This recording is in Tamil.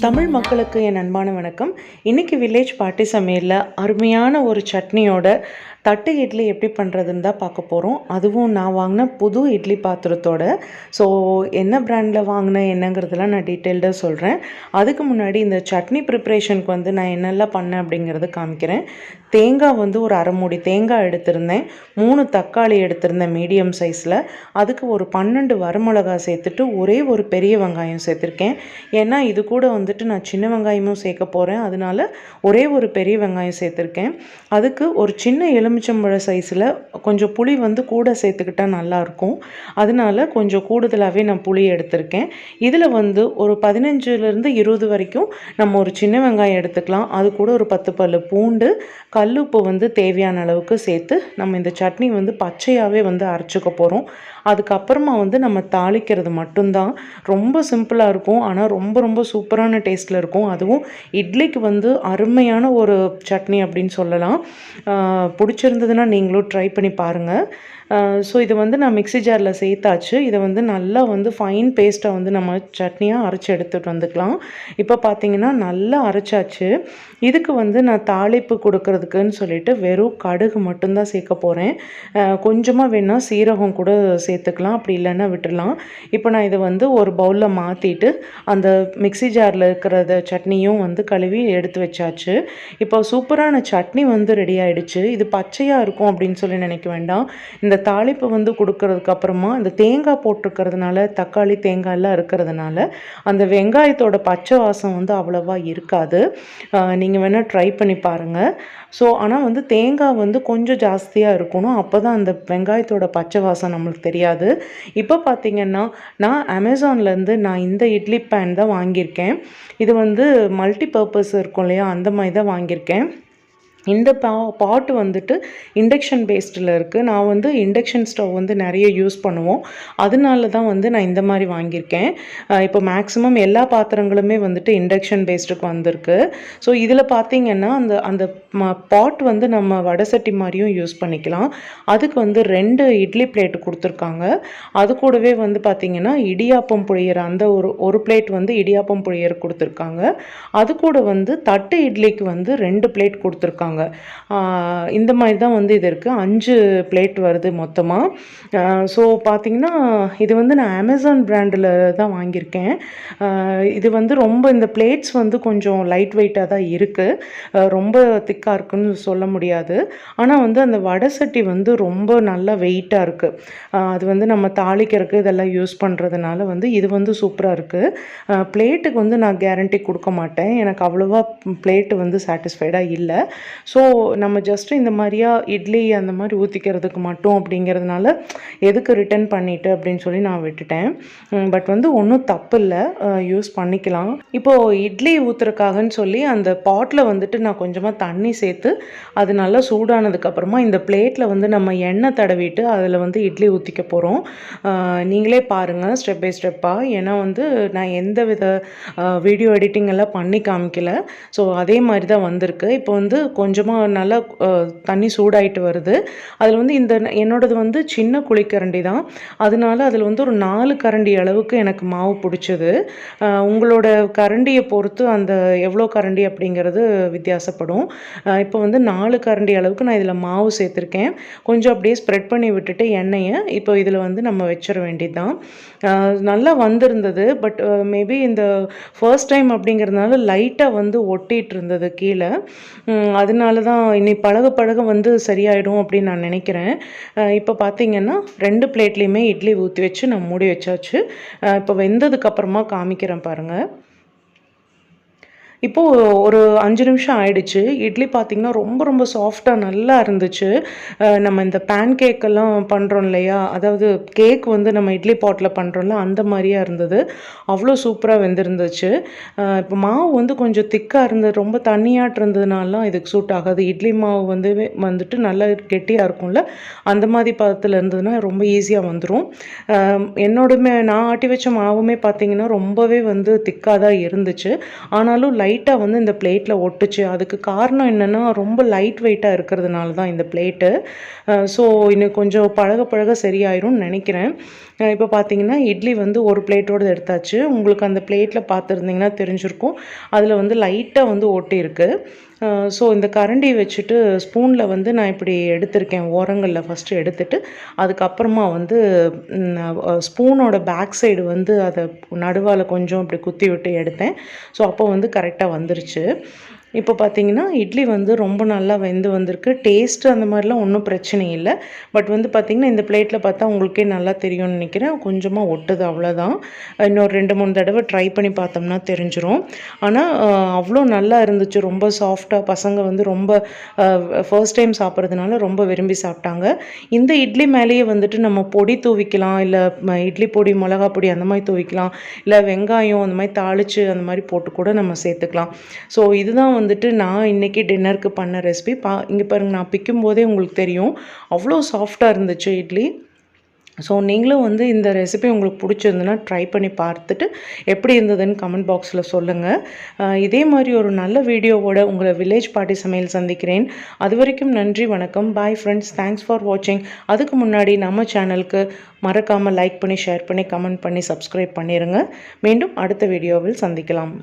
தமிழ் மக்களுக்கு என் அன்பான வணக்கம். இன்றைக்கி வில்லேஜ் பாட்டி சமையலில் அருமையான ஒரு சட்னியோட தட்டு இட்லி எப்படி பண்ணுறதுன்னு தான் பார்க்க போகிறோம். அதுவும் நான் வாங்கின புது இட்லி பாத்திரத்தோட. ஸோ என்ன பிராண்டில் வாங்கினேன் என்னங்கிறதெல்லாம் நான் டீட்டெயில்டாக சொல்கிறேன். அதுக்கு முன்னாடி இந்த சட்னி ப்ரிப்ரேஷனுக்கு வந்து நான் என்னெல்லாம் பண்ணேன் அப்படிங்கிறத காமிக்கிறேன். தேங்காய் வந்து ஒரு அரை மூடி தேங்காய் எடுத்திருந்தேன். 3 தக்காளி எடுத்திருந்தேன் மீடியம் சைஸில். அதுக்கு ஒரு 12 வரமிளகா சேர்த்துட்டு ஒரே ஒரு பெரிய வெங்காயம் சேர்த்துருக்கேன். ஏன்னா இது கூட வந்துட்டு நான் சின்ன வெங்காயமும் சேர்க்க போகிறேன். அதனால ஒரே ஒரு பெரிய வெங்காயம் சேர்த்துருக்கேன். அதுக்கு ஒரு சின்ன எலுமிச்சம்பழ சைஸில் கொஞ்சம் புளி வந்து கூட சேர்த்துக்கிட்டால் நல்லாயிருக்கும். அதனால கொஞ்சம் கூடுதலாகவே நான் புளி எடுத்திருக்கேன். இதில் வந்து ஒரு 15லேருந்து 20 வரைக்கும் நம்ம ஒரு சின்ன வெங்காயம் எடுத்துக்கலாம். அது கூட ஒரு 10 பல்லு பூண்டு, கல்லுப்பு வந்து தேவையான அளவுக்கு சேர்த்து நம்ம இந்த சட்னி வந்து பச்சையாகவே வந்து அரைச்சிக்க போகிறோம். அதுக்கப்புறமா வந்து நம்ம தாளிக்கிறது மட்டும்தான். ரொம்ப சிம்பிளாக இருக்கும், ஆனால் ரொம்ப ரொம்ப சூப்பரான டேஸ்ட்டில் இருக்கும். அதுவும் இட்லிக்கு வந்து அருமையான ஒரு சட்னி அப்படின்னு சொல்லலாம். பிடிச்சிருந்ததுன்னா நீங்களும் ட்ரை பண்ணி பாருங்கள். ஸோ இது வந்து நான் மிக்ஸி ஜாரில் சேர்த்தாச்சு. இதை வந்து நல்லா வந்து ஃபைன் பேஸ்ட்டாக வந்து நம்ம சட்னியாக அரைச்சி எடுத்துகிட்டு வந்துக்கலாம். இப்போ பார்த்திங்கன்னா நல்லா அரைச்சாச்சு. இதுக்கு வந்து நான் தாளிப்பு கொடுக்கறதுக்குன்னு சொல்லிட்டு வெறும் கடுகு மட்டும்தான் சேர்க்க போகிறேன். கொஞ்சமாக வேணால் சீரகம் கூட சேர்த்துக்கலாம், அப்படி இல்லைன்னா விட்டுடலாம். இப்போ நான் இதை வந்து ஒரு பவுலில் மாற்றிட்டு அந்த மிக்ஸி ஜாரில் இருக்கிற சட்னியும் வந்து கழுவி எடுத்து வச்சாச்சு. இப்போ சூப்பரான சட்னி வந்து ரெடி ஆகிடுச்சு. இது பச்சையாக இருக்கும் அப்படின்னு சொல்லி நினைக்க வேண்டாம். இந்த தாளிப்பு வந்து கொடுக்கறதுக்கு அப்புறமா இந்த தேங்காய் போட்டிருக்கிறதுனால, தக்காளி தேங்காயெல்லாம் இருக்கிறதுனால அந்த வெங்காயத்தோட பச்சை வாசம் வந்து அவ்வளோவா இருக்காது. நீங்கள் வேணால் ட்ரை பண்ணி பாருங்கள். ஸோ ஆனால் வந்து தேங்காய் வந்து கொஞ்சம் ஜாஸ்தியாக இருக்கணும். அப்போ தான் அந்த வெங்காயத்தோட பச்சை வாசம் நம்மளுக்கு தெரியாது. இப்போ பார்த்திங்கன்னா நான் அமேசான்லேருந்து நான் இந்த இட்லி பேன் தான் வாங்கியிருக்கேன். இது வந்து மல்டி பர்பஸ் இருக்கும் இல்லையா, அந்த மாதிரி தான் வாங்கியிருக்கேன். இந்த பாட்டு வந்துட்டு இண்டக்ஷன் பேஸ்டில் இருக்குது. நான் வந்து இண்டக்ஷன் ஸ்டவ் வந்து நிறைய யூஸ் பண்ணுவோம். அதனால தான் வந்து நான் இந்த மாதிரி வாங்கியிருக்கேன். இப்போ மேக்ஸிமம் எல்லா பாத்திரங்களுமே வந்துட்டு இண்டக்ஷன் பேஸ்டுக்கு வந்திருக்கு. ஸோ இதில் பார்த்திங்கன்னா அந்த அந்த பாட் வந்து நம்ம வடை சட்டி மாதிரியும் யூஸ் பண்ணிக்கலாம். அதுக்கு வந்து 2 இட்லி பிளேட் கொடுத்துருக்காங்க. அது கூடவே வந்து பார்த்திங்கன்னா இடியாப்பம் புழியிற அந்த ஒரு பிளேட் வந்து இடியாப்பம் புழியர் கொடுத்துருக்காங்க. அது கூட வந்து தட்டு இட்லிக்கு வந்து 2 பிளேட் கொடுத்துருக்காங்க. இந்த மாதிரி தான் வந்து இது இருக்குது. 5 பிளேட் வருது மொத்தமாக. ஸோ பார்த்திங்கன்னா இது வந்து நான் அமேசான் பிராண்டில் தான் வாங்கியிருக்கேன். இது வந்து ரொம்ப இந்த பிளேட்ஸ் வந்து கொஞ்சம் லைட் வெயிட்டாக தான் இருக்குது. ரொம்ப திக்காக இருக்குன்னு சொல்ல முடியாது. ஆனால் வந்து அந்த வடை சட்டி வந்து ரொம்ப நல்லா வெயிட்டாக இருக்குது. அது வந்து நம்ம தாளிக்கிறதுக்கு இதெல்லாம் யூஸ் பண்ணுறதுனால வந்து இது வந்து சூப்பராக இருக்குது. பிளேட்டுக்கு வந்து நான் கேரண்டி கொடுக்க மாட்டேன். எனக்கு அவ்வளோவா பிளேட்டு வந்து சாட்டிஸ்ஃபைடாக இல்லை. ஸோ நம்ம ஜஸ்ட்டு இந்த மாதிரியா இட்லி அந்த மாதிரி ஊற்றிக்கிறதுக்கு மட்டும் அப்படிங்கிறதுனால எதுக்கு ரிட்டர்ன் பண்ணிவிட்டு அப்படின்னு சொல்லி நான் விட்டுட்டேன். பட் வந்து ஒன்றும் தப்பு இல்லை, யூஸ் பண்ணிக்கலாம். இப்போது இட்லி ஊற்றுறதுக்காகன்னு சொல்லி அந்த பாட்டில் வந்துட்டு நான் கொஞ்சமாக தண்ணி சேர்த்து அது நல்லா சூடானதுக்கப்புறமா இந்த பிளேட்டில் வந்து நம்ம எண்ணெய் தடவிட்டு அதில் வந்து இட்லி ஊற்றிக்க போகிறோம். நீங்களே பாருங்கள் ஸ்டெப் பை ஸ்டெப்பாக. ஏன்னா வந்து நான் எந்த வித வீடியோ எடிட்டிங் எல்லாம் பண்ணி காமிக்கல. ஸோ அதே மாதிரி தான் வந்திருக்கு. இப்போ வந்து கொஞ்சமாக நல்லா தண்ணி சூடாயிட்டு வருது. அதில் வந்து என்னோடது வந்து சின்ன குழிக்கரண்டி தான். அதனால அதில் வந்து ஒரு 4 கரண்டி அளவுக்கு எனக்கு மாவு பிடிச்சது. உங்களோட கரண்டியை பொறுத்து அந்த எவ்வளோ கரண்டி அப்படிங்கிறது வித்தியாசப்படும். இப்போ வந்து 4 கரண்டி அளவுக்கு நான் இதில் மாவு சேர்த்துருக்கேன். கொஞ்சம் அப்படியே ஸ்ப்ரெட் பண்ணி விட்டுட்டு எண்ணெயை இப்போ இதில் வந்து நம்ம வச்சிட வேண்டியது தான். நல்லா வந்திருந்தது. பட் மேபி இந்த ஃபர்ஸ்ட் டைம் அப்படிங்கிறதுனால லைட்டாக வந்து ஒட்டிகிட்டு இருந்தது கீழே. அதனால தான் இனி பழக பழக வந்து சரியாயிடும் அப்படின்னு நான் நினைக்கிறேன். இப்போ பார்த்திங்கன்னா 2 பிளேட்லேயுமே இட்லி ஊற்றி வச்சு நான் மூடி வச்சாச்சு. இப்போ வெந்ததுக்கப்புறமா காமிக்கிறேன் பாருங்கள். இப்போது ஒரு 5 நிமிஷம் ஆயிடுச்சு. இட்லி பார்த்திங்கன்னா ரொம்ப ரொம்ப சாஃப்டாக நல்லா இருந்துச்சு. நம்ம இந்த பேன் கேக்கெல்லாம் பண்ணுறோம் இல்லையா, அதாவது கேக் வந்து நம்ம இட்லி பாட்டில் பண்ணுறோம்ல அந்த மாதிரியா இருந்தது. அவ்வளோ சூப்பராக வெந்திருந்துச்சு. இப்போ மாவு வந்து கொஞ்சம் திக்காக இருந்தது, ரொம்ப தண்ணியாட்டு இருந்ததுனாலாம் இதுக்கு சூட் ஆகாது. இட்லி மாவு வந்துட்டு நல்லா கெட்டியாக இருக்கும்ல, அந்த மாதிரி பதத்தில் இருந்ததுன்னா ரொம்ப ஈஸியாக வந்துடும். நான் ஆட்டி வச்ச மாவுமே பார்த்திங்கன்னா ரொம்பவே வந்து திக்காக தான் இருந்துச்சு. ஆனாலும் லைட்டாக வந்து இந்த பிளேட்டில் ஒட்டுச்சு. அதுக்கு காரணம் என்னென்னா ரொம்ப லைட் வெயிட்டாக இருக்கிறதுனால தான் இந்த பிளேட்டு. ஸோ இன்னும் கொஞ்சம் பழக பழக சரியாயிரும்னு நினைக்கிறேன். இப்போ பார்த்தீங்கன்னா இட்லி வந்து ஒரு பிளேட்டோடு எடுத்தாச்சு. உங்களுக்கு அந்த பிளேட்டில் பார்த்துருந்தீங்கன்னா தெரிஞ்சிருக்கும். அதில் வந்து லைட்டாக வந்து ஒட்டியிருக்கு. ஸோ இந்த கரண்டி வச்சுட்டு ஸ்பூனில் வந்து நான் இப்படி எடுத்திருக்கேன். ஓரங்களில் ஃபஸ்ட்டு எடுத்துட்டு அதுக்கப்புறமா வந்து ஸ்பூனோட பேக் சைடு வந்து அதை நடுவால் கொஞ்சம் இப்படி குத்தி விட்டு எடுத்தேன். ஸோ அப்போ வந்து கரெக்டாக வந்துருச்சு. இப்போ பார்த்தீங்கன்னா இட்லி வந்து ரொம்ப நல்லா வெந்து வந்திருக்கு. டேஸ்ட்டு அந்த மாதிரிலாம் ஒன்றும் பிரச்சனை இல்லை. பட் வந்து பார்த்திங்கன்னா இந்த பிளேட்டில் பார்த்தா உங்களுக்கே நல்லா தெரியும்னு நினைக்கிறேன். கொஞ்சமாக ஒட்டுது அவ்வளோதான். இன்னொரு 2-3 தடவை ட்ரை பண்ணி பார்த்தோம்னா தெரிஞ்சிரும். ஆனால் அவ்வளோ நல்லா இருந்துச்சு. ரொம்ப சாஃப்டாக பசங்க வந்து ரொம்ப ஃபர்ஸ்ட் டைம் சாப்பிட்றதுனால ரொம்ப விரும்பி சாப்பிட்டாங்க. இந்த இட்லி மேலேயே வந்துட்டு நம்ம பொடி தூவிக்கலாம். இல்லை இட்லி பொடி, மிளகா பொடி அந்த மாதிரி தூவிக்கலாம். இல்லை வெங்காயம் அந்த மாதிரி தாளித்து அந்த மாதிரி போட்டு கூட நம்ம சேர்த்துக்கலாம். ஸோ இதுதான் வந்துட்டு நான் இன்றைக்கி டின்னருக்கு பண்ண ரெசிபி. இங்கே பாருங்கள், நான் பிக்கும் போதே உங்களுக்கு தெரியும் அவ்வளோ சாஃப்டாக இருந்துச்சு இட்லி. ஸோ நீங்களும் வந்து இந்த ரெசிபி உங்களுக்கு பிடிச்சிருந்துன்னா ட்ரை பண்ணி பார்த்துட்டு எப்படி இருந்ததுன்னு கமெண்ட் பாக்ஸில் சொல்லுங்கள். இதே மாதிரி ஒரு நல்ல வீடியோவோட உங்களை வில்லேஜ் பார்ட்டி சமையல் சந்திக்கிறேன். அது வரைக்கும் நன்றி, வணக்கம், பாய் ஃப்ரெண்ட்ஸ், தேங்க்ஸ் ஃபார் வாட்சிங். அதுக்கு முன்னாடி நம்ம சேனலுக்கு மறக்காமல் லைக் பண்ணி, ஷேர் பண்ணி, கமெண்ட் பண்ணி, சப்ஸ்கிரைப் பண்ணிடுங்க. மீண்டும் அடுத்த வீடியோவில் சந்திக்கலாம்.